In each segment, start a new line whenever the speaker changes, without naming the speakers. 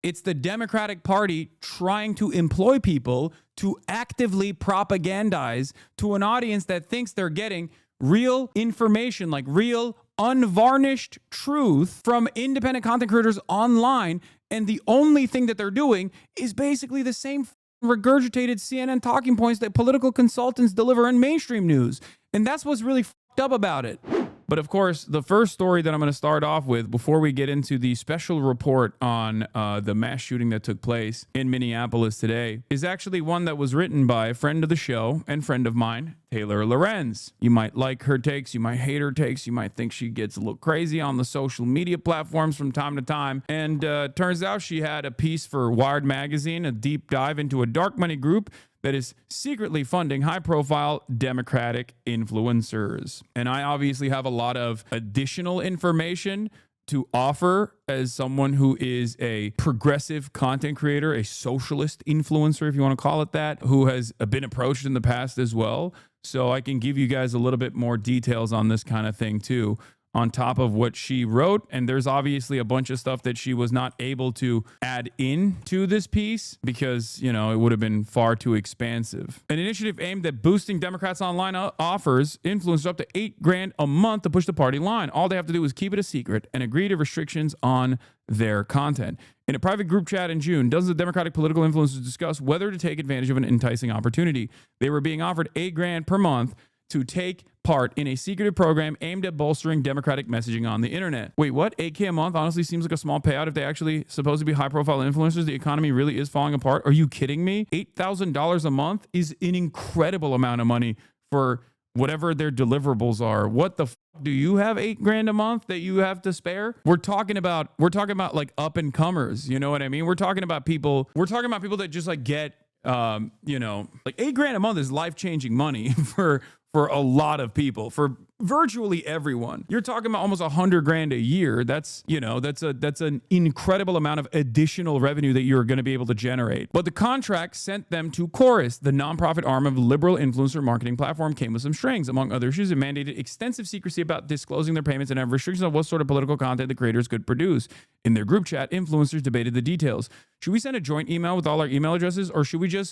It's the Democratic Party trying to employ people to actively propagandize to an audience that thinks they're getting real information, like real unvarnished truth from independent content creators online. And the only thing that they're doing is basically the same regurgitated CNN talking points that political consultants deliver in mainstream news. And that's what's really fucked up about it. But of course, the first story that I'm going to start off with before we get into the special report on the mass shooting that took place in Minneapolis today is actually one that was written by a friend of the show and friend of mine, Taylor Lorenz. You might like her takes, you might hate her takes, you might think she gets a little crazy on the social media platforms from time to time. And turns out she had a piece for Wired Magazine, a deep dive into a dark money group that is secretly funding high-profile Democratic influencers. And I obviously have a lot of additional information to offer as someone who is a progressive content creator, a socialist influencer, if you want to call it that, who has been approached in the past as well. So I can give you guys a little bit more details on this kind of thing too, on top of what she wrote. And there's obviously a bunch of stuff that she was not able to add into this piece because, you know, it would have been far too expansive. An initiative aimed at boosting Democrats' online offers influencers up to $8,000 a month to push the party line. All they have to do is keep it a secret and agree to restrictions on their content. In a private group chat in June, dozens of Democratic political influencers discussed whether to take advantage of an enticing opportunity. They were being offered $8,000 per month to take part in a secretive program aimed at bolstering Democratic messaging on the internet. Wait, what? $8,000 a month honestly seems like a small payout if they actually supposed to be high-profile influencers. The economy really is falling apart. Are you kidding me? $8,000 a month is an incredible amount of money for whatever their deliverables are. What the do you have $8,000 a month that you have to spare? We're talking about like up and comers. You know what I mean? We're talking about people that just like get you know, like $8,000 a month is life-changing money for a lot of people, for virtually everyone. You're talking about almost $100,000 a year. That's, you know, that's an incredible amount of additional revenue that you're going to be able to generate. But the contract sent them to Chorus, the nonprofit arm of liberal influencer marketing platform, came with some strings. Among other issues, it mandated extensive secrecy about disclosing their payments and have restrictions on what sort of political content the creators could produce. In their group chat, influencers debated the details. Should we send a joint email with all our email addresses, or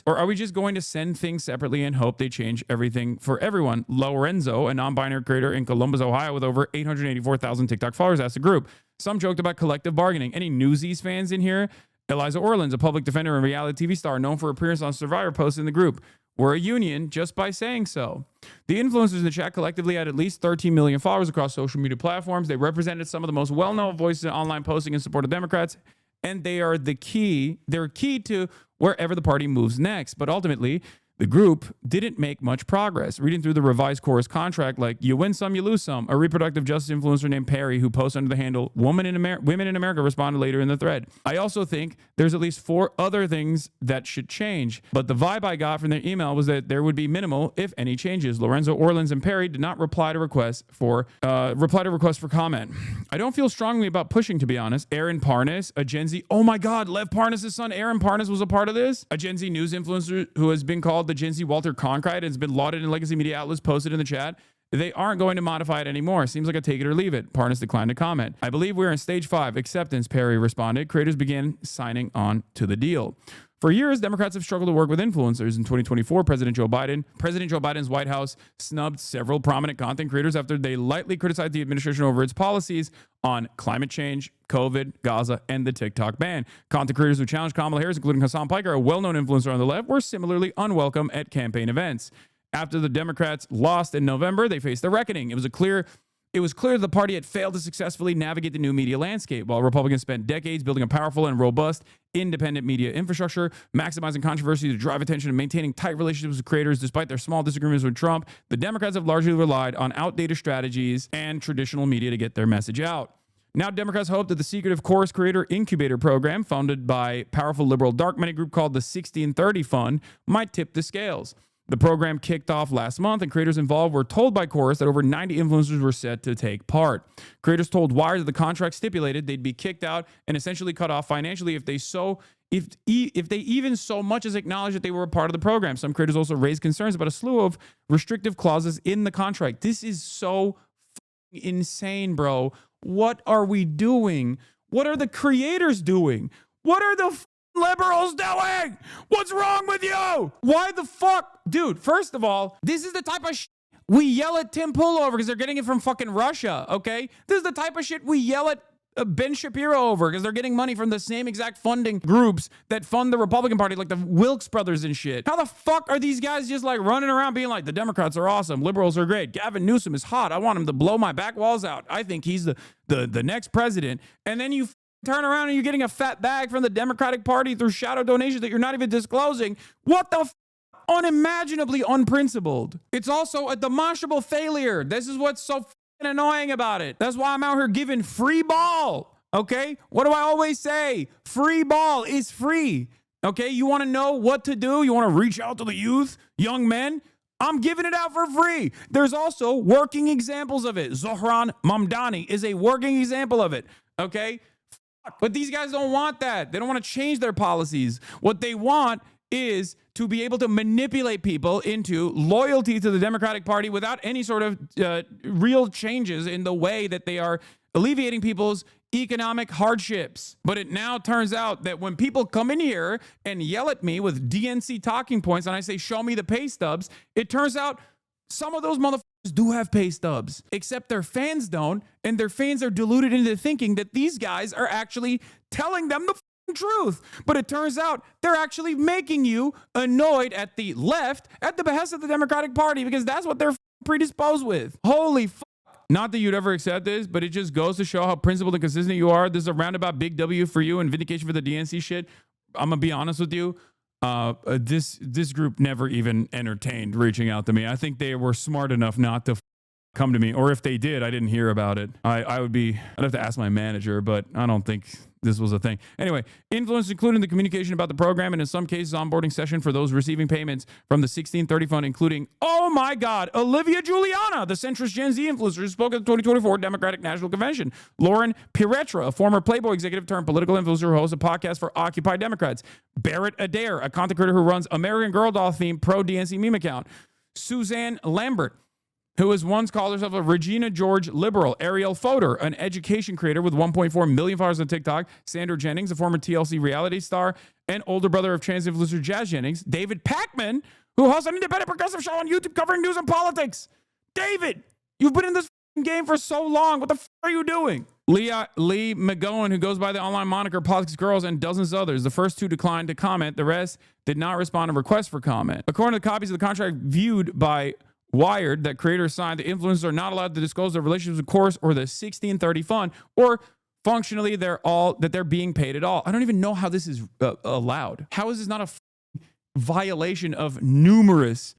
are we just going to send things separately and hope they change everything for everyone? Lorenzo, a non-binary creator in Columbus, Ohio, with over 884,000 TikTok followers, asked the group. Some joked about collective bargaining. Any Newsies fans in here? Eliza Orlins, a public defender and reality TV star known for appearance on Survivor, posted in the group. We're a union just by saying so. The influencers in the chat collectively had at least 13 million followers across social media platforms. They represented some of the most well-known voices in online posting in support of Democrats, and they are the key. They're key to wherever the party moves next. But ultimately, the group didn't make much progress. Reading through the revised Chorus contract, like you win some, you lose some. A reproductive justice influencer named Perry, who posts under the handle Women in America, responded later in the thread. I also think there's at least 4 other things that should change. But the vibe I got from their email was that there would be minimal, if any, changes. Lorenzo Orlins and Perry did not reply to requests for comment. I don't feel strongly about pushing, to be honest. Aaron Parnas, a Gen Z. Oh my God, Lev Parnas' son, Aaron Parnas, was a part of this. A Gen Z news influencer who has been called the Gen Z Walter Cronkite and has been lauded in legacy media outlets, posted in the chat. They aren't going to modify it anymore. Seems like a take it or leave it. Parnas declined to comment. I believe we're in stage 5, acceptance, Perry responded. Creators began signing on to the deal. For years, Democrats have struggled to work with influencers. In 2024, President Joe Biden's White House snubbed several prominent content creators after they lightly criticized the administration over its policies on climate change, COVID, Gaza, and the TikTok ban. Content creators who challenged Kamala Harris, including Hasan Piker, a well-known influencer on the left, were similarly unwelcome at campaign events. After the Democrats lost in November, they faced a reckoning. It was clear the party had failed to successfully navigate the new media landscape. While Republicans spent decades building a powerful and robust independent media infrastructure, maximizing controversy to drive attention and maintaining tight relationships with creators despite their small disagreements with Trump, the Democrats have largely relied on outdated strategies and traditional media to get their message out. Now, Democrats hope that the secretive Chorus Creator Incubator program, funded by powerful liberal dark money group called the 1630 Fund, might tip the scales. The program kicked off last month, and creators involved were told by Chorus that over 90 influencers were set to take part. Creators told Wired that the contract stipulated they'd be kicked out and essentially cut off financially if they even so much as acknowledged that they were a part of the program. Some creators also raised concerns about a slew of restrictive clauses in the contract. This is so insane, bro. What are we doing? What are the creators doing? What are the liberals doing? What's wrong with you? Why the fuck? Dude, first of all, this is the type of shit we yell at Tim Pool over because they're getting it from fucking Russia, okay? This is the type of shit we yell at Ben Shapiro over because they're getting money from the same exact funding groups that fund the Republican Party, like the Wilkes brothers and shit. How the fuck are these guys just like running around being like, the Democrats are awesome, liberals are great, Gavin Newsom is hot, I want him to blow my back walls out, I think he's the next president, and then you turn around and you're getting a fat bag from the Democratic Party through shadow donations that you're not even disclosing? What the unimaginably unprincipled. It's also a demonstrable failure. This is what's so annoying about it. That's why I'm out here giving free ball. Okay? What do I always say? Free ball is free. Okay? You want to know what to do? You want to reach out to the youth, young men? I'm giving it out for free. There's also working examples of it. Zohran Mamdani is a working example of it. Okay? But these guys don't want that. They don't want to change their policies. What they want is to be able to manipulate people into loyalty to the Democratic Party without any sort of real changes in the way that they are alleviating people's economic hardships. But it now turns out that when people come in here and yell at me with DNC talking points and I say, show me the pay stubs, it turns out some of those motherfuckers do have pay stubs, except their fans don't, and their fans are deluded into thinking that these guys are actually telling them the truth. But it turns out they're actually making you annoyed at the left at the behest of the Democratic Party because that's what they're predisposed with. Holy fuck. Not that you'd ever accept this, but it just goes to show how principled and consistent you are. This is a roundabout big W for you and vindication for the DNC shit. I'm gonna be honest with you. This group never even entertained reaching out to me. I think they were smart enough not to come to me, or if they did, I didn't hear about it. I'd have to ask my manager, but I don't think this was a thing. Anyway, influence including the communication about the program and in some cases onboarding session for those receiving payments from the 1630 fund, including, oh my God, Olivia Giuliana, the centrist Gen Z influencer who spoke at the 2024 Democratic National Convention. Lauren Piretra, a former Playboy executive turned political influencer who hosts a podcast for Occupy Democrats. Barrett Adair, a content creator who runs American Girl doll themed pro DNC meme account. Suzanne Lambert, who has once called herself a Regina George liberal. Ariel Fodor, an education creator with 1.4 million followers on TikTok. Sandra Jennings, a former TLC reality star and older brother of trans influencer Jazz Jennings. David Pakman, who hosts an independent progressive show on YouTube covering news and politics. David, you've been in this game for so long. What the f are you doing? Lee McGowan, who goes by the online moniker Politics Girls, and dozens of others. The first two declined to comment. The rest did not respond to requests for comment. According to the copies of the contract viewed by Wired that creators signed, the influencers are not allowed to disclose their relationships with Course or the 1630 fund, or functionally they're being paid at all. I don't even know how this is allowed. How is this not a violation of numerous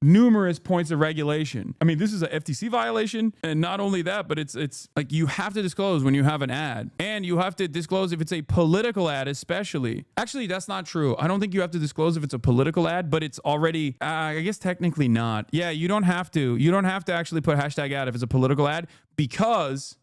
points of regulation? I mean, this is a FTC violation, and not only that, but it's like you have to disclose when you have an ad, and you have to disclose if it's a political ad, especially. Actually, that's not true. I don't think you have to disclose if it's a political ad, but it's already, I guess technically not. Yeah, you don't have to actually put hashtag ad if it's a political ad because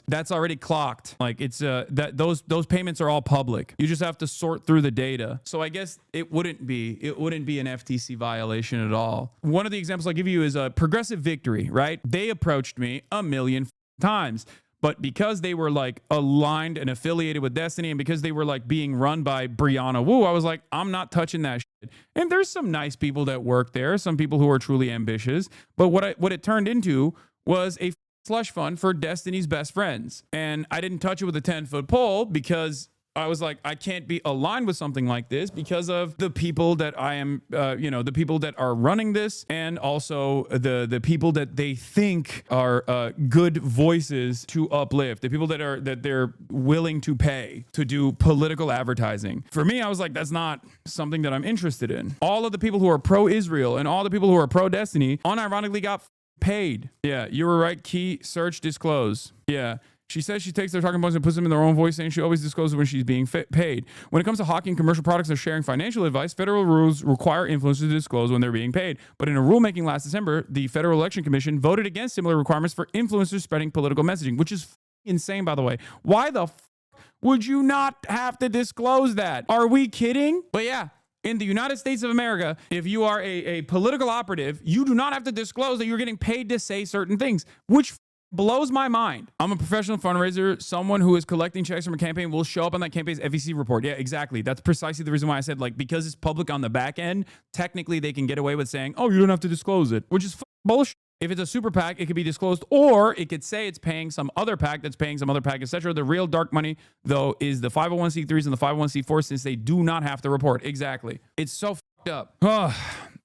that's already clocked. Like it's that those payments are all public. You just have to sort through the data. So I guess it wouldn't be an FTC violation at all. One of the examples I'll give you is a Progressive Victory, right? They approached me a million times, but because they were like aligned and affiliated with Destiny, and because they were like being run by Brianna Wu, I was like, I'm not touching that shit. And there's some nice people that work there, some people who are truly ambitious, but what it turned into was a slush fund for Destiny's best friends. And I didn't touch it with a 10-foot pole because I was like, I can't be aligned with something like this because of the people that I am, the people that are running this, and also the people that they think are good voices to uplift, the people that they're willing to pay to do political advertising. For me, I was like, that's not something that I'm interested in. All of the people who are pro-Israel and all the people who are pro-Destiny unironically got paid. Yeah, you were right. Key search disclose. Yeah. She says she takes their talking points and puts them in their own voice, saying she always discloses when she's being paid. When it comes to hawking commercial products or sharing financial advice, federal rules require influencers to disclose when they're being paid. But in a rulemaking last December, the Federal Election Commission voted against similar requirements for influencers spreading political messaging, which is insane, by the way. Why the would you not have to disclose that? Are we kidding? But yeah. In the United States of America, if you are a political operative, you do not have to disclose that you're getting paid to say certain things, which blows my mind. I'm a professional fundraiser. Someone who is collecting checks from a campaign will show up on that campaign's FEC report. Yeah, exactly. That's precisely the reason why I said, like, because it's public on the back end, technically they can get away with saying, oh, you don't have to disclose it, which is bullshit. If it's a super PAC, it could be disclosed, or it could say it's paying some other PAC that's paying some other PAC, etc. The real dark money, though, is the 501c3s and the 501c4s, since they do not have to report. Exactly. It's so fucked up.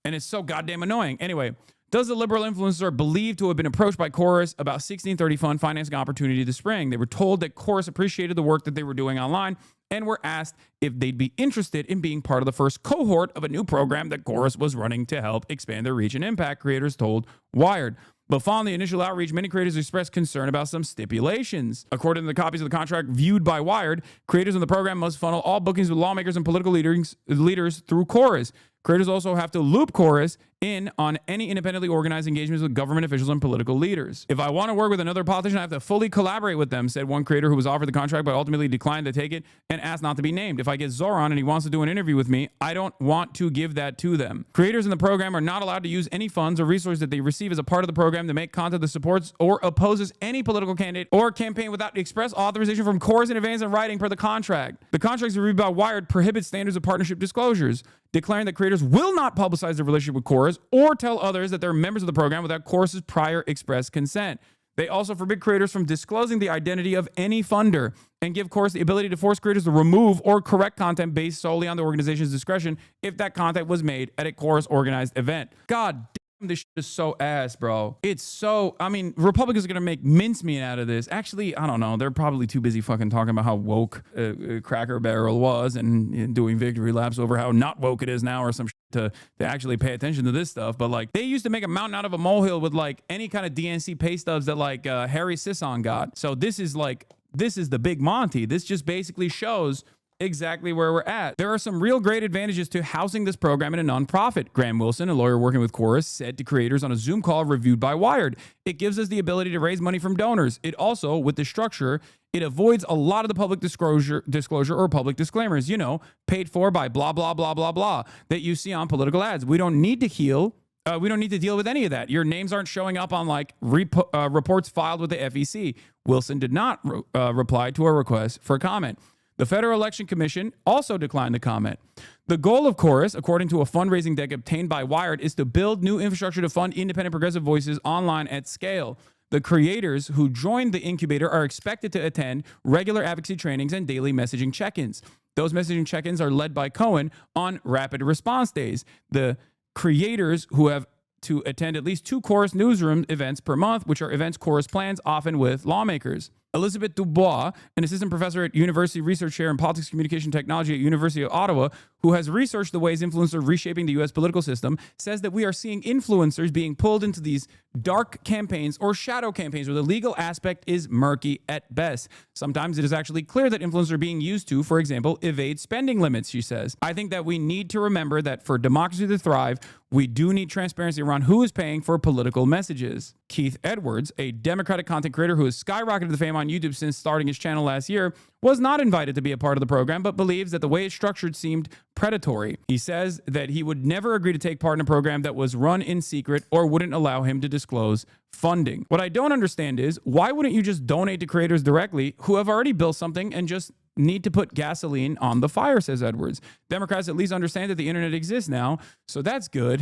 And it's so goddamn annoying. Anyway, does the liberal influencer believe to have been approached by Chorus about 1630 fund financing opportunity this spring? They were told that Chorus appreciated the work that they were doing online and were asked if they'd be interested in being part of the first cohort of a new program that Chorus was running to help expand their reach and impact, creators told Wired. But following the initial outreach, many creators expressed concern about some stipulations. According to the copies of the contract viewed by Wired, creators in the program must funnel all bookings with lawmakers and political leaders through Chorus. Creators also have to loop Chorus in on any independently organized engagements with government officials and political leaders. If I want to work with another politician, I have to fully collaborate with them, said one creator who was offered the contract but ultimately declined to take it and asked not to be named. If I get Zoran and he wants to do an interview with me, I don't want to give that to them. Creators in the program are not allowed to use any funds or resources that they receive as a part of the program to make content that supports or opposes any political candidate or campaign without express authorization from Chorus in advance in writing per the contract. The contracts reviewed by Wired prohibit standards of partnership disclosures, declaring that creators will not publicize their relationship with Chorus or tell others that they're members of the program without Chorus's prior express consent. They also forbid creators from disclosing the identity of any funder and give Chorus the ability to force creators to remove or correct content based solely on the organization's discretion if that content was made at a Chorus organized event. God damn, this shit is so ass, bro. It's so, I mean, Republicans are going to make mincemeat out of this. Actually, I don't know. They're probably too busy fucking talking about how woke Cracker Barrel was and doing victory laps over how not woke it is now or some shit to actually pay attention to this stuff. But like, they used to make a mountain out of a molehill with like any kind of DNC pay stubs that like Harry Sisson got. So this is the big Monty. This just basically shows exactly where we're at. There are some real great advantages to housing this program in a nonprofit. Graham Wilson, a lawyer working with Chorus, said to creators on a Zoom call reviewed by Wired. It gives us the ability to raise money from donors. It also, with the structure, it avoids a lot of the public disclosure or public disclaimers, you know, paid for by blah, blah, blah, blah, blah, that you see on political ads. We don't need to deal with any of that. Your names aren't showing up on like reports filed with the FEC. Wilson did not reply to a request for comment. The Federal Election Commission also declined to comment. The goal of Chorus, according to a fundraising deck obtained by Wired, is to build new infrastructure to fund independent progressive voices online at scale. The creators who joined the incubator are expected to attend regular advocacy trainings and daily messaging check-ins. Those messaging check-ins are led by Cohen on rapid response days. The creators who have to attend at least 2 Chorus newsroom events per month, which are events Chorus plans, often with lawmakers. Elizabeth Dubois, an assistant professor at University Research Chair in Politics, Communication, Technology at University of Ottawa, who has researched the ways influencers are reshaping the U.S. political system, says that we are seeing influencers being pulled into these dark campaigns or shadow campaigns where the legal aspect is murky at best. Sometimes it is actually clear that influencers are being used to, for example, evade spending limits, she says. I think that we need to remember that for democracy to thrive, we do need transparency around who is paying for political messages. Keith Edwards, a Democratic content creator who has skyrocketed to fame on YouTube since starting his channel last year, was not invited to be a part of the program, but believes that the way it's structured seemed predatory. He says that he would never agree to take part in a program that was run in secret or wouldn't allow him to disclose funding. What I don't understand is, why wouldn't you just donate to creators directly who have already built something and just need to put gasoline on the fire, says Edwards. Democrats at least understand that the internet exists now, so that's good.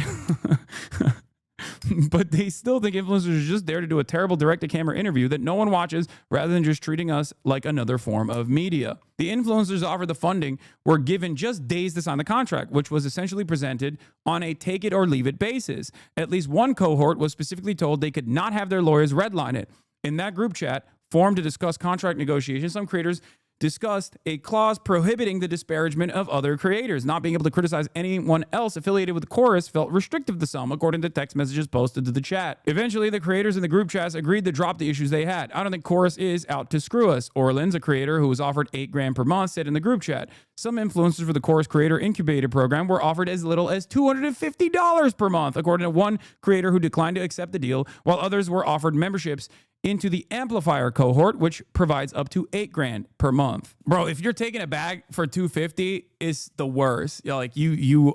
But they still think influencers are just there to do a terrible direct-to-camera interview that no one watches rather than just treating us like another form of media. The influencers offered the funding were given just days to sign the contract, which was essentially presented on a take-it-or-leave-it basis. At least one cohort was specifically told they could not have their lawyers redline it. In that group chat, formed to discuss contract negotiations, some creators discussed a clause prohibiting the disparagement of other creators. Not being able to criticize anyone else affiliated with Chorus felt restrictive to some, according to text messages posted to the chat. Eventually, the creators in the group chats agreed to drop the issues they had. I don't think Chorus is out to screw us. Orleans, a creator who was offered $8,000 per month, said in the group chat. Some influencers for the Chorus Creator Incubator program were offered as little as $250 per month, according to one creator who declined to accept the deal, while others were offered memberships into the amplifier cohort, which provides up to $8,000 per month. Bro, if you're taking a bag for $250, it's the worst. You're like,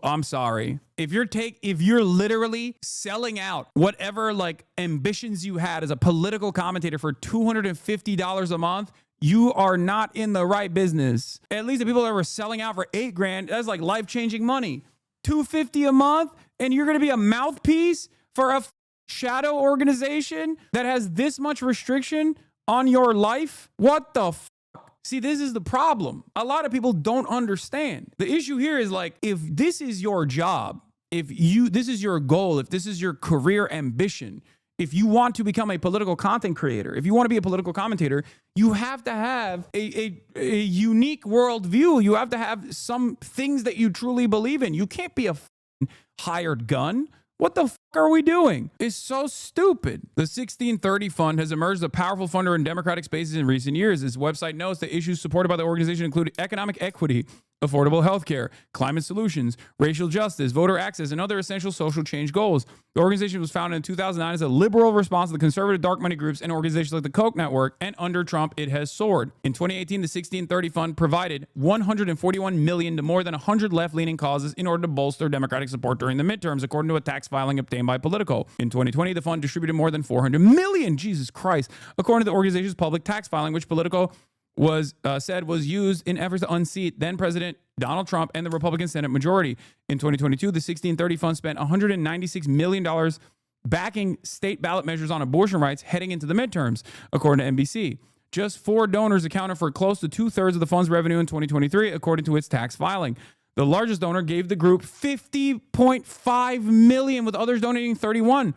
I'm sorry. If you're literally selling out whatever like ambitions you had as a political commentator for $250 a month, you are not in the right business. At least the people that were selling out for $8,000, that's like life-changing money. $250 a month, and you're going to be a mouthpiece for a shadow organization that has this much restriction on your life? What the See, this is the problem. A lot of people don't understand. The issue here is like, if this is your job, this is your goal, if this is your career ambition, if you want to become a political content creator, if you want to be a political commentator, you have to have a unique worldview. You have to have some things that you truly believe in. You can't be a hired gun. What the are we doing? It's so stupid. The 1630 Fund has emerged as a powerful funder in Democratic spaces in recent years. Its website notes that issues supported by the organization include economic equity, affordable health care, climate solutions, racial justice, voter access, and other essential social change goals. The organization was founded in 2009 as a liberal response to the conservative dark money groups and organizations like the Koch network, and under Trump, it has soared. In 2018, the 1630 Fund provided $141 million to more than 100 left-leaning causes in order to bolster Democratic support during the midterms, according to a tax filing obtained by Politico. In 2020, the fund distributed more than $400 million, Jesus Christ, according to the organization's public tax filing, which Politico said was used in efforts to unseat then President Donald Trump and the Republican Senate majority. In 2022, the 1630 Fund spent $196 million backing state ballot measures on abortion rights heading into the midterms, according to NBC. Just 4 donors accounted for close to 2/3 of the fund's revenue in 2023, according to its tax filing. The largest donor gave the group $50.5 million, with others donating $21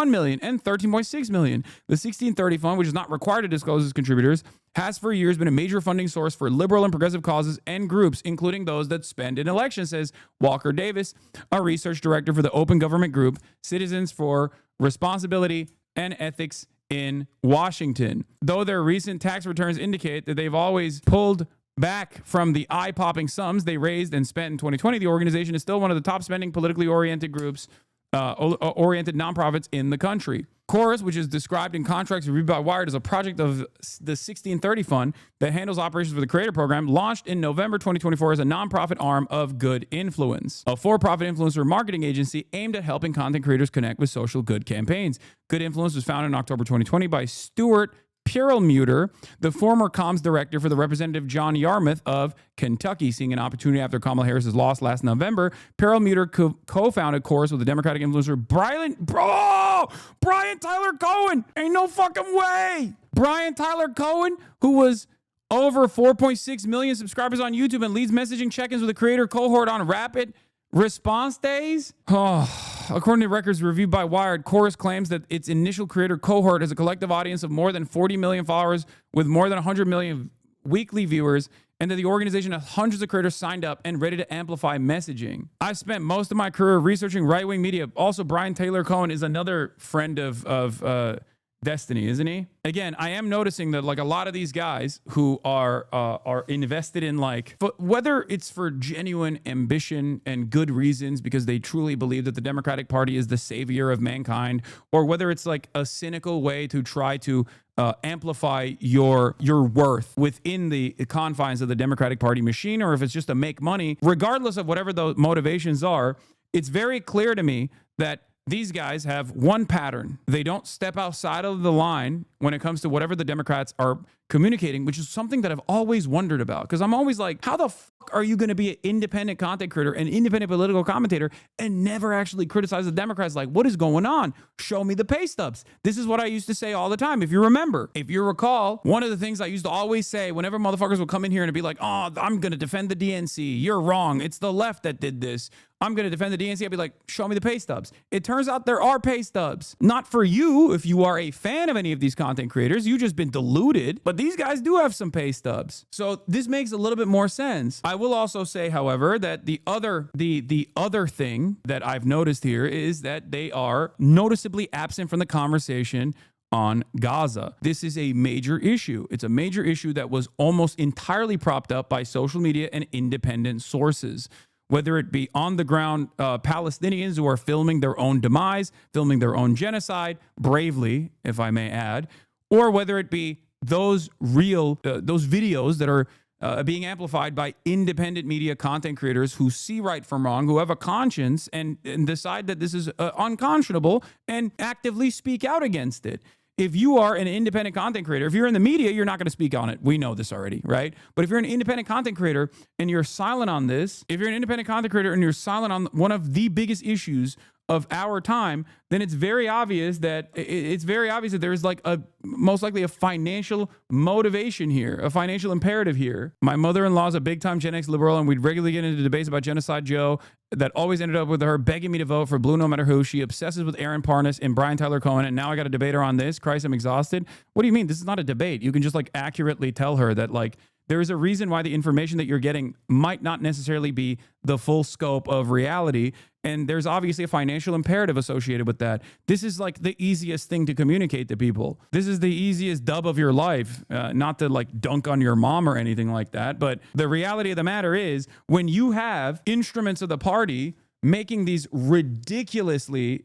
million, and $13.6 million. The 1630 Fund, which is not required to disclose its contributors, has for years been a major funding source for liberal and progressive causes and groups, including those that spend in elections, says Walker Davis, a research director for the open government group Citizens for Responsibility and Ethics in Washington. Though their recent tax returns indicate that they've always pulled back from the eye-popping sums they raised and spent in 2020, the organization is still one of the top spending politically oriented groups, oriented nonprofits in the country. Chorus, which is described in contracts reviewed by Wired as a project of the 1630 Fund that handles operations for the Creator Program, launched in November 2024 as a nonprofit arm of Good Influence, a for-profit influencer marketing agency aimed at helping content creators connect with social good campaigns. Good Influence was founded in October 2020 by Stuart Perlmutter, the former comms director for the Representative John Yarmouth of Kentucky. Seeing an opportunity after Kamala Harris's loss last November, Perlmutter co-founded Chorus with the Democratic influencer Brian Tyler Cohen. Ain't no fucking way. Brian Tyler Cohen, who was over 4.6 million subscribers on YouTube and leads messaging check-ins with the creator cohort on rapid response days. According to records reviewed by Wired, Chorus claims that its initial creator cohort has a collective audience of more than 40 million followers with more than 100 million weekly viewers, and that the organization has hundreds of creators signed up and ready to amplify messaging. I've spent most of my career researching right-wing media. Also, Brian Taylor Cohen is another friend of Destiny, isn't he? Again, I am noticing that like a lot of these guys who are invested in like, whether it's for genuine ambition and good reasons because they truly believe that the Democratic Party is the savior of mankind, or whether it's like a cynical way to try to amplify your worth within the confines of the Democratic Party machine, or if it's just to make money, regardless of whatever the motivations are, it's very clear to me that these guys have one pattern. They don't step outside of the line when it comes to whatever the Democrats are communicating, which is something that I've always wondered about. Because I'm always like, how the fuck are you going to be an independent content creator, an independent political commentator, and never actually criticize the Democrats? Like, what is going on? Show me the pay stubs. This is what I used to say all the time. If you remember, if you recall, one of the things I used to always say whenever motherfuckers would come in here and be like, oh, I'm going to defend the DNC. You're wrong. It's the left that did this. I'm going to defend the DNC. I'd be like, show me the pay stubs. It turns out there are pay stubs. Not for you if you are a fan of any of these content creators. You've just been deluded. But these guys do have some pay stubs. So this makes a little bit more sense. I will also say, however, that the other thing that I've noticed here is that they are noticeably absent from the conversation on Gaza. This is a major issue. It's a major issue that was almost entirely propped up by social media and independent sources. Whether it be on the ground Palestinians who are filming their own demise, filming their own genocide, bravely, if I may add, or whether it be those those videos that are being amplified by independent media content creators who see right from wrong, who have a conscience and decide that this is unconscionable and actively speak out against it. If you are an independent content creator, if you're in the media, you're not going to speak on it. We know this already, right? But if you're an independent content creator and you're silent on this, if you're an independent content creator and you're silent on one of the biggest issues of our time, then it's very obvious that there's like most likely a financial motivation here, a financial imperative here. My mother-in-law is a big-time Gen X liberal, and we'd regularly get into debates about Genocide Joe that always ended up with her begging me to vote for blue no matter who. She obsesses with Aaron Parnas and Brian Tyler Cohen, and now I got to debate her on this. Christ, I'm exhausted. What do you mean? This is not a debate. You can just like accurately tell her that like there is a reason why the information that you're getting might not necessarily be the full scope of reality. And there's obviously a financial imperative associated with that. This is like the easiest thing to communicate to people. This is the easiest dub of your life. Not to like dunk on your mom or anything like that. But the reality of the matter is when you have instruments of the party making these ridiculously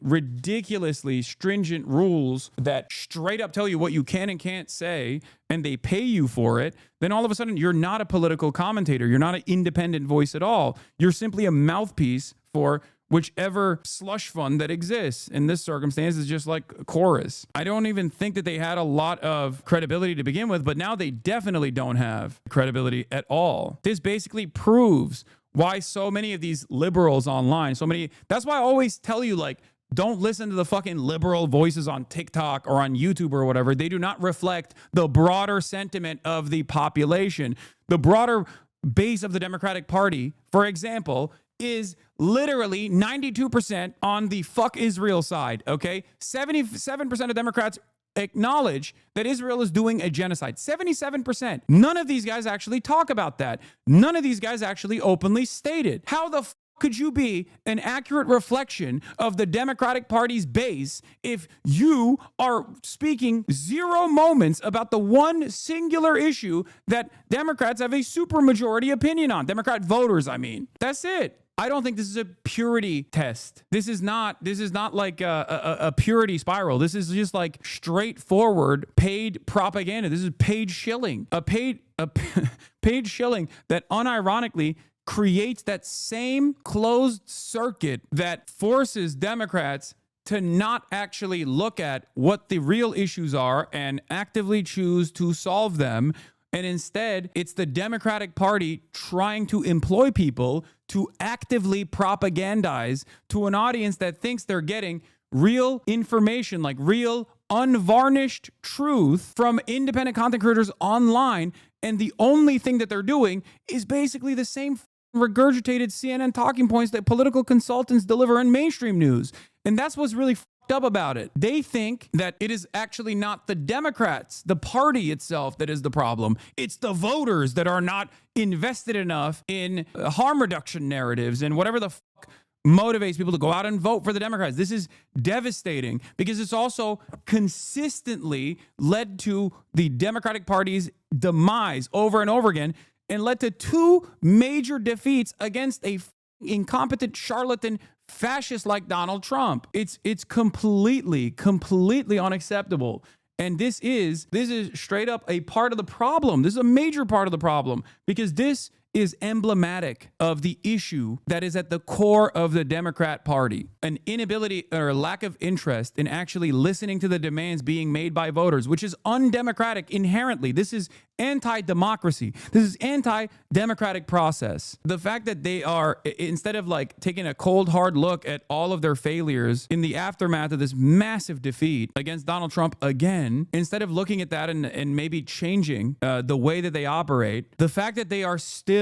stringent rules that straight up tell you what you can and can't say, and they pay you for it, then all of a sudden you're not a political commentator. You're not an independent voice at all. You're simply a mouthpiece for whichever slush fund that exists. In this circumstance, is just like chorus. I don't even think that they had a lot of credibility to begin with, but now they definitely don't have credibility at all. This basically proves why so many of these liberals online, that's why I always tell you, like, don't listen to the fucking liberal voices on TikTok or on YouTube or whatever. They do not reflect the broader sentiment of the population. The broader base of the Democratic Party, for example, is literally 92% on the fuck Israel side, okay? 77% of Democrats acknowledge that Israel is doing a genocide. 77%. None of these guys actually talk about that. None of these guys actually openly state it. How the could you be an accurate reflection of the Democratic Party's base if you are speaking zero moments about the one singular issue that Democrats have a supermajority opinion on? Democrat voters, I mean. That's it. I don't think this is a purity test. This is not like a purity spiral. This is just like straightforward paid propaganda. This is paid shilling. A paid shilling that unironically creates that same closed circuit that forces Democrats to not actually look at what the real issues are and actively choose to solve them. And instead, it's the Democratic Party trying to employ people to actively propagandize to an audience that thinks they're getting real information, like real unvarnished truth from independent content creators online. And the only thing that they're doing is basically the same regurgitated CNN talking points that political consultants deliver in mainstream news. And that's what's really fucked up about it. They think that it is actually not the Democrats, the party itself, that is the problem. It's the voters that are not invested enough in harm reduction narratives and whatever the fuck motivates people to go out and vote for the Democrats. This is devastating because it's also consistently led to the Democratic Party's demise over and over again, and led to two major defeats against a incompetent charlatan fascist like Donald Trump. It's completely unacceptable. And this is straight up a part of the problem. This is a major part of the problem because this is emblematic of the issue that is at the core of the Democrat Party, an inability or a lack of interest in actually listening to the demands being made by voters, which is undemocratic inherently. This is anti-democracy. This is anti-democratic process. The fact that they are, instead of like taking a cold, hard look at all of their failures in the aftermath of this massive defeat against Donald Trump again, instead of looking at that and maybe changing the way that they operate, the fact that they are still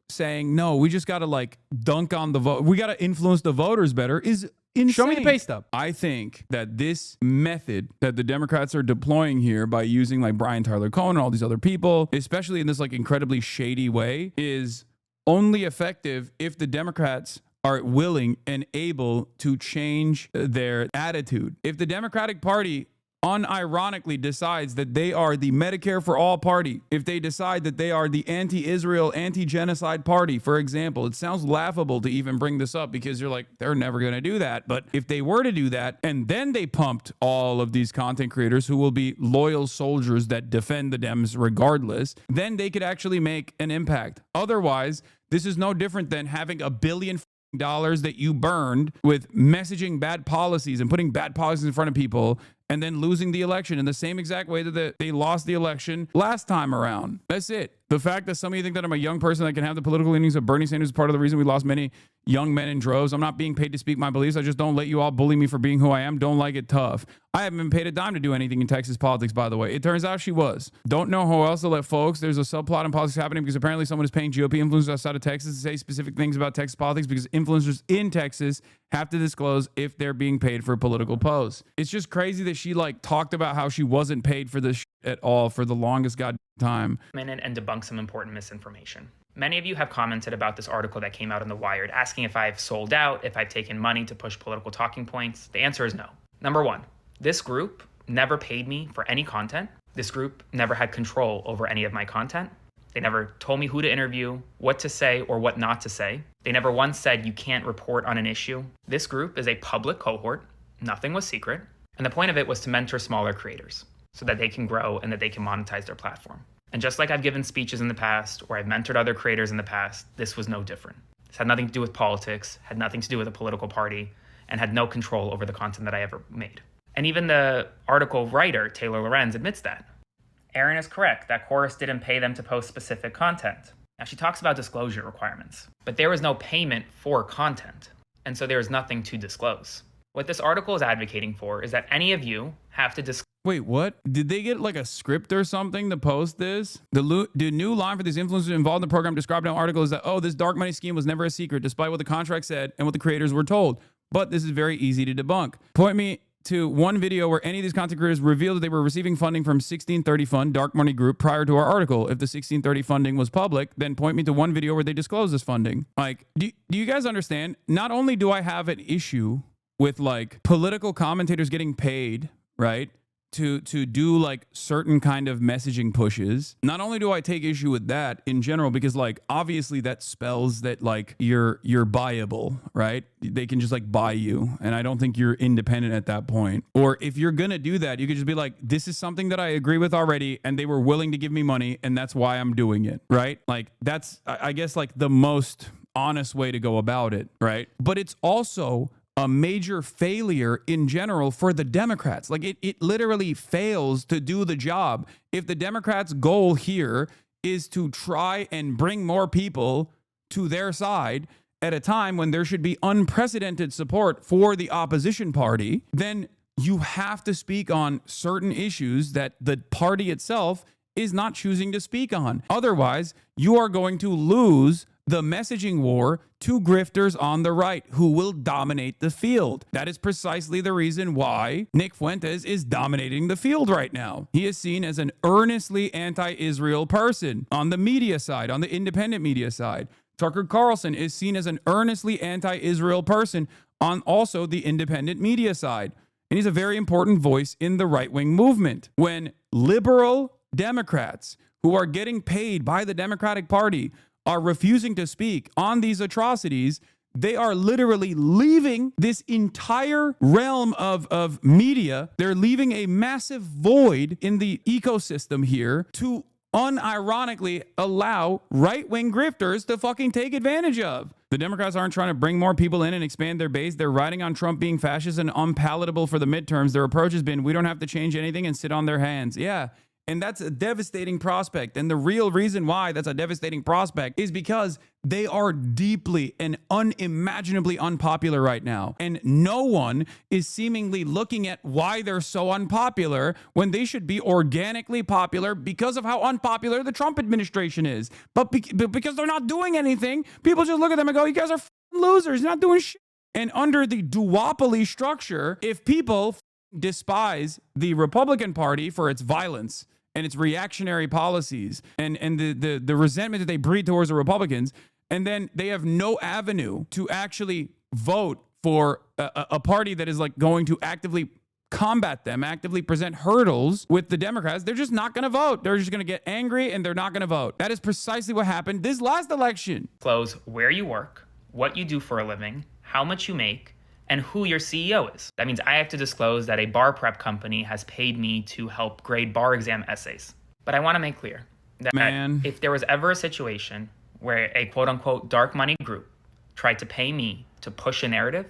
saying, no, we just got to like dunk on the vote, we got to influence the voters better, is insane.
Show me the pay stub.
I think that this method that the Democrats are deploying here by using like Brian Tyler Cohen and all these other people, especially in this like incredibly shady way, is only effective if the Democrats are willing and able to change their attitude. If the Democratic Party unironically decides that they are the Medicare for all party, if they decide that they are the anti-Israel, anti-genocide party, for example, it sounds laughable to even bring this up because you're like, they're never going to do that. But if they were to do that, and then they pumped all of these content creators who will be loyal soldiers that defend the Dems regardless, then they could actually make an impact. Otherwise, this is no different than having $1 billion that you burned with messaging bad policies and putting bad policies in front of people and then losing the election in the same exact way that they lost the election last time around. That's it. The fact that some of you think that I'm a young person that can have the political leanings of Bernie Sanders is part of the reason we lost many young men in droves. I'm not being paid to speak my beliefs. I just don't let you all bully me for being who I am. Don't like it tough. I haven't been paid a dime to do anything in Texas politics, by the way. It turns out she was. Don't know who else to let folks. There's a subplot in politics happening because apparently someone is paying GOP influencers outside of Texas to say specific things about Texas politics because influencers in Texas have to disclose if they're being paid for political posts. It's just crazy that she like talked about how she wasn't paid for this at all for the longest goddamn time.
And debunk some important misinformation. Many of you have commented about this article that came out in The Wired, asking if I've sold out, if I've taken money to push political talking points. The answer is no. Number one, this group never paid me for any content. This group never had control over any of my content. They never told me who to interview, what to say, or what not to say. They never once said you can't report on an issue. This group is a public cohort. Nothing was secret. And the point of it was to mentor smaller creators so that they can grow and that they can monetize their platform. And just like I've given speeches in the past or I've mentored other creators in the past, this was no different. This had nothing to do with politics, had nothing to do with a political party, and had no control over the content that I ever made. And even the article writer, Taylor Lorenz, admits that. Aaron is correct that Chorus didn't pay them to post specific content. Now, she talks about disclosure requirements, but there was no payment for content, and so there is nothing to disclose. What this article is advocating for is that any of you have to disclose.
Wait, what? Did they get like a script or something to post this? The new line for these influencers involved in the program described in the article is that, oh, this dark money scheme was never a secret, despite what the contract said and what the creators were told. But this is very easy to debunk. Point me to one video where any of these content creators revealed that they were receiving funding from 1630 Fund, dark money group, prior to our article. If the 1630 funding was public, then point me to one video where they disclose this funding. Like, do you guys understand? Not only do I have an issue with like political commentators getting paid, right, to do like certain kind of messaging pushes. Not only do I take issue with that in general, because like obviously that spells that like you're buyable, right? They can just like buy you, and I don't think you're independent at that point. Or if you're gonna do that, you could just be like, this is something that I agree with already, and they were willing to give me money, and that's why I'm doing it, right? Like that's, I guess, like the most honest way to go about it, right? But it's also a major failure in general for the Democrats. Like it literally fails to do the job. If the Democrats' goal here is to try and bring more people to their side at a time when there should be unprecedented support for the opposition party, then you have to speak on certain issues that the party itself is not choosing to speak on. Otherwise, you are going to lose the messaging war to grifters on the right who will dominate the field. That is precisely the reason why Nick Fuentes is dominating the field right now. He is seen as an earnestly anti-Israel person on the media side, on the independent media side. Tucker Carlson is seen as an earnestly anti-Israel person on also the independent media side. And he's a very important voice in the right-wing movement. When liberal Democrats who are getting paid by the Democratic Party are refusing to speak on these atrocities, they are literally leaving this entire realm of media. They're leaving a massive void in the ecosystem here to unironically allow right-wing grifters to fucking take advantage of. The Democrats aren't trying to bring more people in and expand their base. They're riding on Trump being fascist and unpalatable for the midterms. Their approach has been, we don't have to change anything and sit on their hands. Yeah. And that's a devastating prospect. And the real reason why that's a devastating prospect is because they are deeply and unimaginably unpopular right now. And no one is seemingly looking at why they're so unpopular when they should be organically popular because of how unpopular the Trump administration is. But because they're not doing anything, people just look at them and go, you guys are losers, you're not doing shit. And under the duopoly structure, if people despise the Republican Party for its violence and its reactionary policies and the resentment that they breed towards the Republicans, and then they have no avenue to actually vote for a party that is like going to actively combat them, actively present hurdles with the Democrats, they're just not going to vote. They're just going to get angry and they're not going to vote. That is precisely what happened this last election.
Disclose where you work, what you do for a living, how much you make, and who your CEO is. That means I have to disclose that a bar prep company has paid me to help grade bar exam essays. But I want to make clear that if there was ever a situation where a quote unquote dark money group tried to pay me to push a narrative,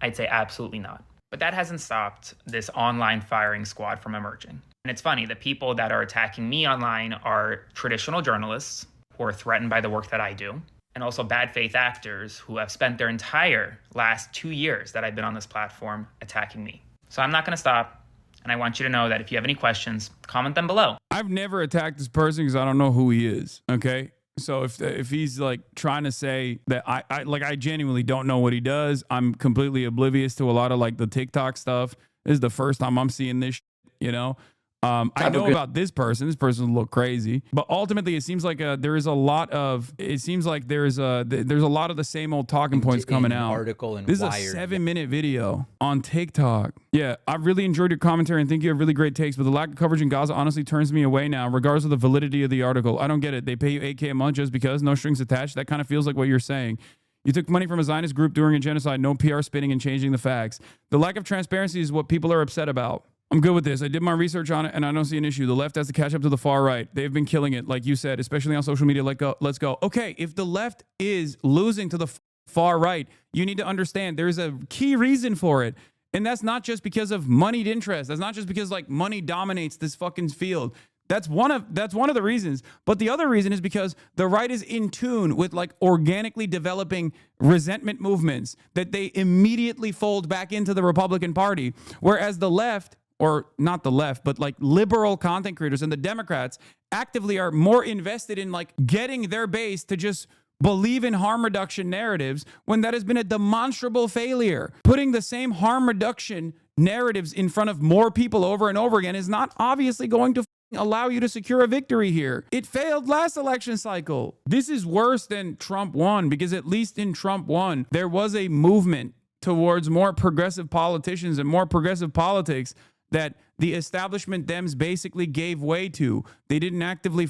I'd say absolutely not. But that hasn't stopped this online firing squad from emerging. And it's funny, the people that are attacking me online are traditional journalists who are threatened by the work that I do, and also bad faith actors who have spent their entire last 2 years that I've been on this platform attacking me. So I'm not going to stop. And I want you to know that if you have any questions, comment them below.
I've never attacked this person because I don't know who he is. Okay. So if he's like trying to say that I genuinely don't know what he does, I'm completely oblivious to a lot of like the TikTok stuff. This is the first time I'm seeing this shit, you know? I know about this person. This person look crazy, but ultimately it seems like there is a lot of. It seems like there's a lot of the same old talking points coming out.
Article in
this is
Wired.
a 7-minute video on TikTok. Yeah, I really enjoyed your commentary and think you have really great takes, but the lack of coverage in Gaza honestly turns me away now, regardless of the validity of the article. I don't get it. They pay you $8K a month just because, no strings attached. That kind of feels like what you're saying. You took money from a Zionist group during a genocide. No PR spinning and changing the facts. The lack of transparency is what people are upset about. I'm good with this. I did my research on it, and I don't see an issue. The left has to catch up to the far right. They've been killing it, like you said, especially on social media. Let's go. Okay, if the left is losing to the far right, you need to understand there's a key reason for it. And that's not just because of moneyed interest. That's not just because like money dominates this fucking field. That's one of the reasons. But the other reason is because the right is in tune with like organically developing resentment movements that they immediately fold back into the Republican Party. Whereas the left, or not the left, but like liberal content creators and the Democrats actively are more invested in like getting their base to just believe in harm reduction narratives when that has been a demonstrable failure. Putting the same harm reduction narratives in front of more people over and over again is not obviously going to allow you to secure a victory here. It failed last election cycle. This is worse than Trump won, because at least in Trump won, there was a movement towards more progressive politicians and more progressive politics that the establishment Dems basically gave way to. They didn't actively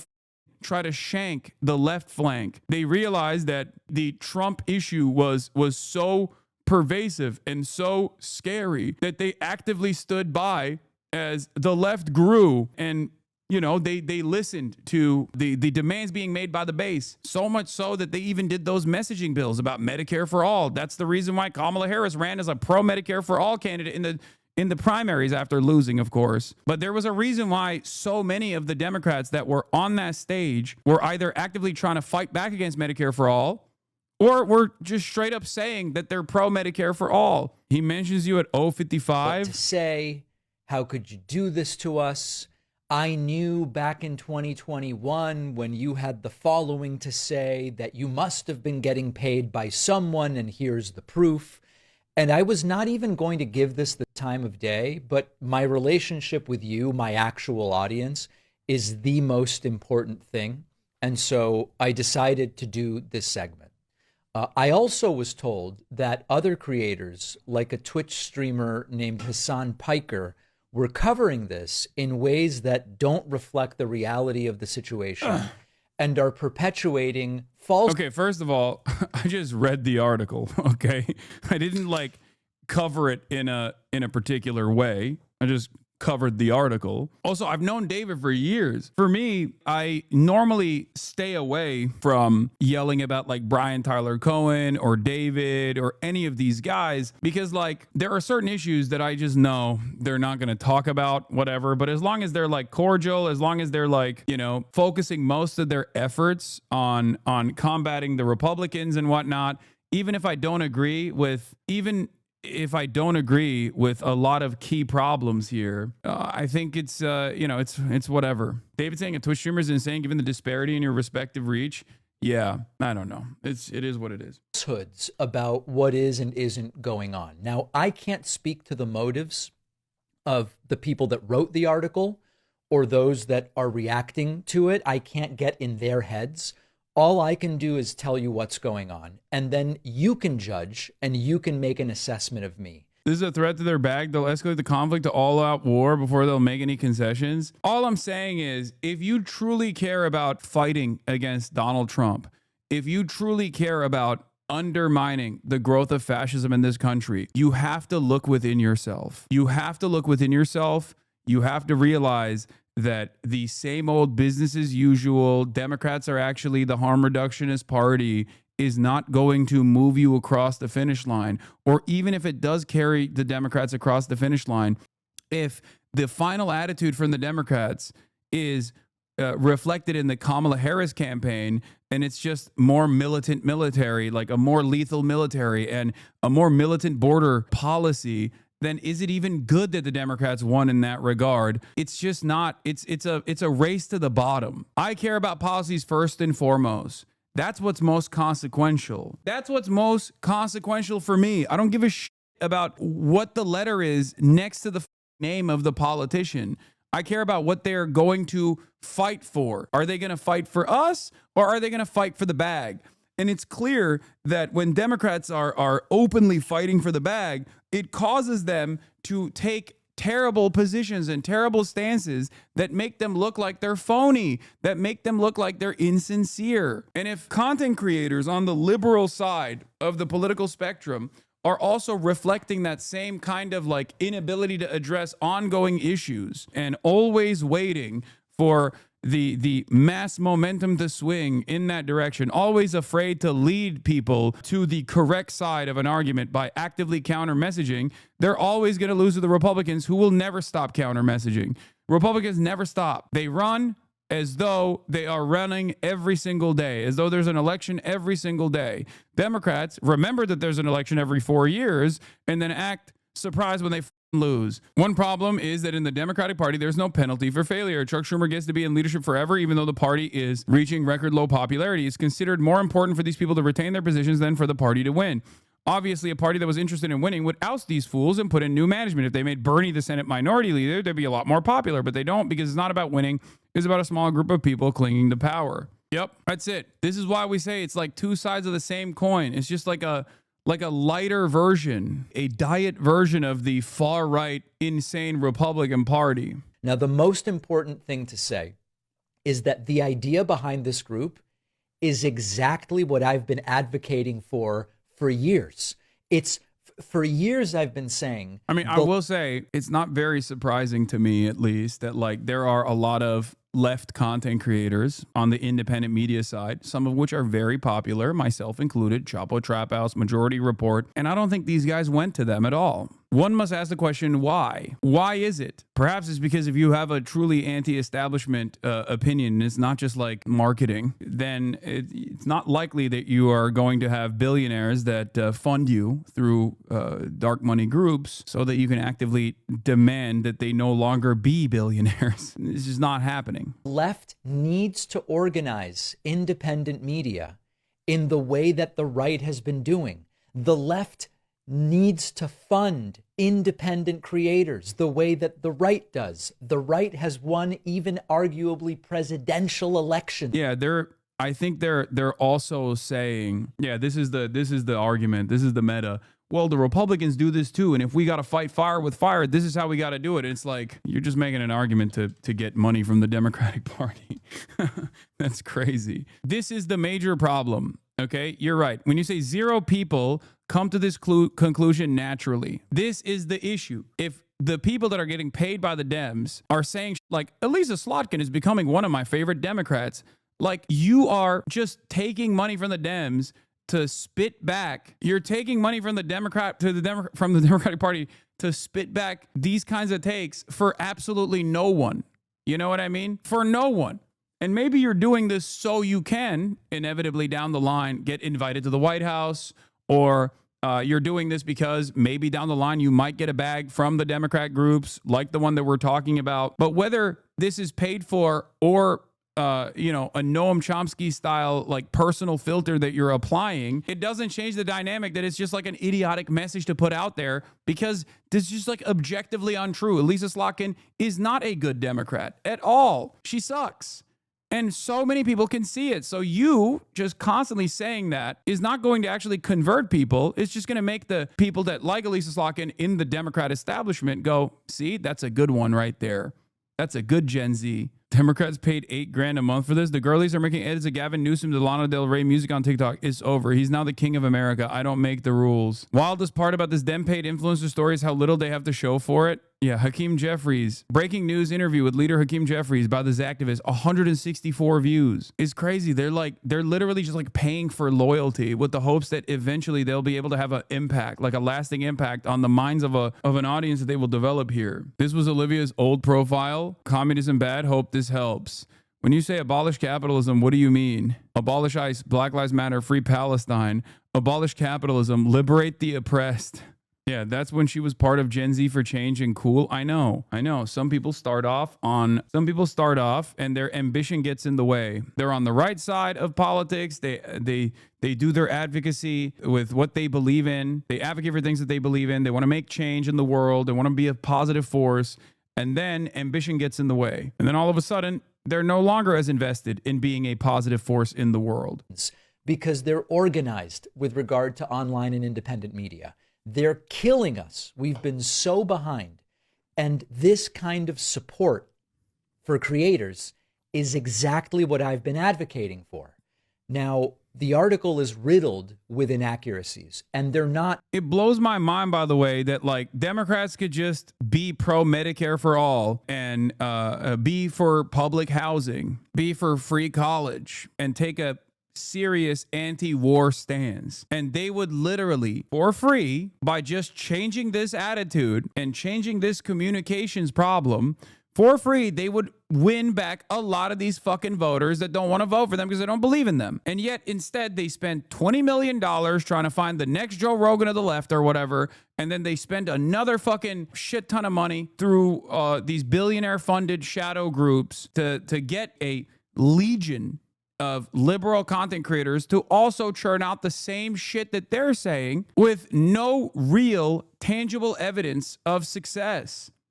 try to shank the left flank. They realized that the Trump issue was so pervasive and so scary that they actively stood by as the left grew, and you know, they listened to the demands being made by the base, so much so that they even did those messaging bills about Medicare for all. That's the reason why Kamala Harris ran as a pro-Medicare for all candidate in the primaries after losing, of course. But there was a reason why so many of the Democrats that were on that stage were either actively trying to fight back against Medicare for all, or were just straight up saying that they're pro-Medicare for all. He mentions you at 055.
But to say, how could you do this to us? I knew back in 2021 when you had the following to say that you must have been getting paid by someone, and here's the proof. And I was not even going to give this the time of day, but my relationship with you, my actual audience, is the most important thing. And so I decided to do this segment. I also was told that other creators, like a Twitch streamer named Hasan were covering this in ways that don't reflect the reality of the situation and are perpetuating false.
Okay, first of all, I just read the article, okay? I didn't like cover it in a particular way. I just covered the article. Also, I've known David for years. For me, I normally stay away from yelling about like Brian Tyler Cohen or David or any of these guys, because like there are certain issues that I just know they're not going to talk about, whatever. But as long as they're like cordial, as long as they're like, you know, focusing most of their efforts on combating the Republicans and whatnot, even if I don't agree with a lot of key problems here, I think it's, it's whatever. David saying a Twitch streamer is insane given the disparity in your respective reach. Yeah, I don't know. It is what it is.
Falsehoods about what is and isn't going on. Now, I can't speak to the motives of the people that wrote the article or those that are reacting to it. I can't get in their heads. All I can do is tell you what's going on, and then you can judge and you can make an assessment of me.
This is a threat to their bag. They'll escalate the conflict to all-out war before they'll make any concessions. All I'm saying is, if you truly care about fighting against Donald Trump, if you truly care about undermining the growth of fascism in this country, you have to look within yourself. You have to look within yourself. You have to realize that the same old business as usual, Democrats are actually the harm reductionist party, is not going to move you across the finish line. Or even if it does carry the Democrats across the finish line, if the final attitude from the Democrats is reflected in the Kamala Harris campaign, and it's just more militant military, like a more lethal military and a more militant border policy, then is it even good that the Democrats won in that regard? It's just not. It's a race to the bottom. I care about policies first and foremost. That's what's most consequential. That's what's most consequential for me. I don't give a shit about what the letter is next to the name of the politician. I care about what they're going to fight for. Are they going to fight for us, or are they going to fight for the bag? And it's clear that when Democrats are openly fighting for the bag, it causes them to take terrible positions and terrible stances that make them look like they're phony, that make them look like they're insincere. And if content creators on the liberal side of the political spectrum are also reflecting that same kind of like inability to address ongoing issues and always waiting for the mass momentum to swing in that direction, always afraid to lead people to the correct side of an argument by actively counter messaging, they're always going to lose to the Republicans, who will never stop counter messaging. Republicans never stop. They run as though they are running every single day, as though there's an election every single day. Democrats remember that there's an election every 4 years and then act surprised when they lose. One problem is that in the Democratic Party, there's no penalty for failure. Chuck Schumer gets to be in leadership forever, even though the party is reaching record low popularity. It's considered more important for these people to retain their positions than for the party to win. Obviously, a party that was interested in winning would oust these fools and put in new management. If they made Bernie the Senate minority leader, they'd be a lot more popular, but they don't, because it's not about winning. It's about a small group of people clinging to power. Yep, that's it. This is why we say it's like two sides of the same coin. It's just like a lighter version, a diet version of the far-right, insane Republican Party.
Now, the most important thing to say is that the idea behind this group is exactly what I've been advocating for years. It's for years I've been saying.
I mean, I will say it's not very surprising to me, at least, that like there are a lot of left content creators on the independent media side, some of which are very popular, myself included, Chapo Trap House, Majority Report, and I don't think these guys went to them at all. One must ask the question, why? Why is it? Perhaps it's because if you have a truly anti-establishment opinion, and it's not just like marketing, then it's not likely that you are going to have billionaires that fund you through dark money groups so that you can actively demand that they no longer be billionaires. This is not happening.
Left needs to organize independent media in the way that the right has been doing. The left needs to fund independent creators the way that the right does. The right has won even arguably presidential elections.
Yeah, I think they're also saying, yeah, this is the argument. This is the meta. Well, the Republicans do this too, and if we got to fight fire with fire, this is how we got to do it. And it's like, you're just making an argument to get money from the Democratic Party. That's crazy. This is the major problem, okay? You're right. When you say zero people come to this conclusion naturally, this is the issue. If the people that are getting paid by the Dems are saying, like, Elisa Slotkin is becoming one of my favorite Democrats, like, you are just taking money from the Dems to spit back. You're taking money from the from the Democratic Party to spit back these kinds of takes for absolutely no one. You know what I mean? For no one. And maybe you're doing this so you can inevitably down the line get invited to the White House, or you're doing this because maybe down the line you might get a bag from the Democrat groups like the one that we're talking about. But whether this is paid for or a Noam Chomsky style, like, personal filter that you're applying, it doesn't change the dynamic that it's just like an idiotic message to put out there, because this is just like objectively untrue. Elisa Slotkin is not a good Democrat at all. She sucks. And so many people can see it. So you just constantly saying that is not going to actually convert people. It's just going to make the people that like Elisa Slotkin in the Democrat establishment go, see, that's a good one right there. That's a good Gen Z. Democrats paid $8,000 a month for this. The girlies are making edits of Gavin Newsom to Lana Del Rey music on TikTok. It's over. He's now the king of America. I don't make the rules. Wildest part about this Dem paid influencer story is how little they have to show for it. Yeah, Hakeem Jeffries. Breaking news interview with leader Hakeem Jeffries by this activist. 164 views. It's crazy. They're literally just like paying for loyalty with the hopes that eventually they'll be able to have an impact, like a lasting impact on the minds of an audience that they will develop here. This was Olivia's old profile. Communism bad. Hope this helps. When you say abolish capitalism, what do you mean? Abolish ICE, Black Lives Matter, free Palestine. Abolish capitalism, liberate the oppressed. Yeah, that's when she was part of Gen Z for Change and cool. I know. Some people start off and their ambition gets in the way. They're on the right side of politics. They do their advocacy with what they believe in. They advocate for things that they believe in. They want to make change in the world. They want to be a positive force. And then ambition gets in the way. And then all of a sudden, they're no longer as invested in being a positive force in the world.
Because they're organized with regard to online and independent media. They're killing us. We've been so behind. And this kind of support for creators is exactly what I've been advocating for. Now, the article is riddled with inaccuracies, and they're not.
It blows my mind, by the way, that like Democrats could just be pro Medicare for all and be for public housing, be for free college, and take a serious anti-war stance. And they would literally, for free, by just changing this attitude and changing this communications problem, for free, they would win back a lot of these fucking voters that don't want to vote for them because they don't believe in them. And yet, instead, they spend $20 million trying to find the next Joe Rogan of the left or whatever, and then they spend another fucking shit ton of money through these billionaire-funded shadow groups to get a legion of liberal content creators to also churn out the same shit that they're saying with no real tangible evidence of success.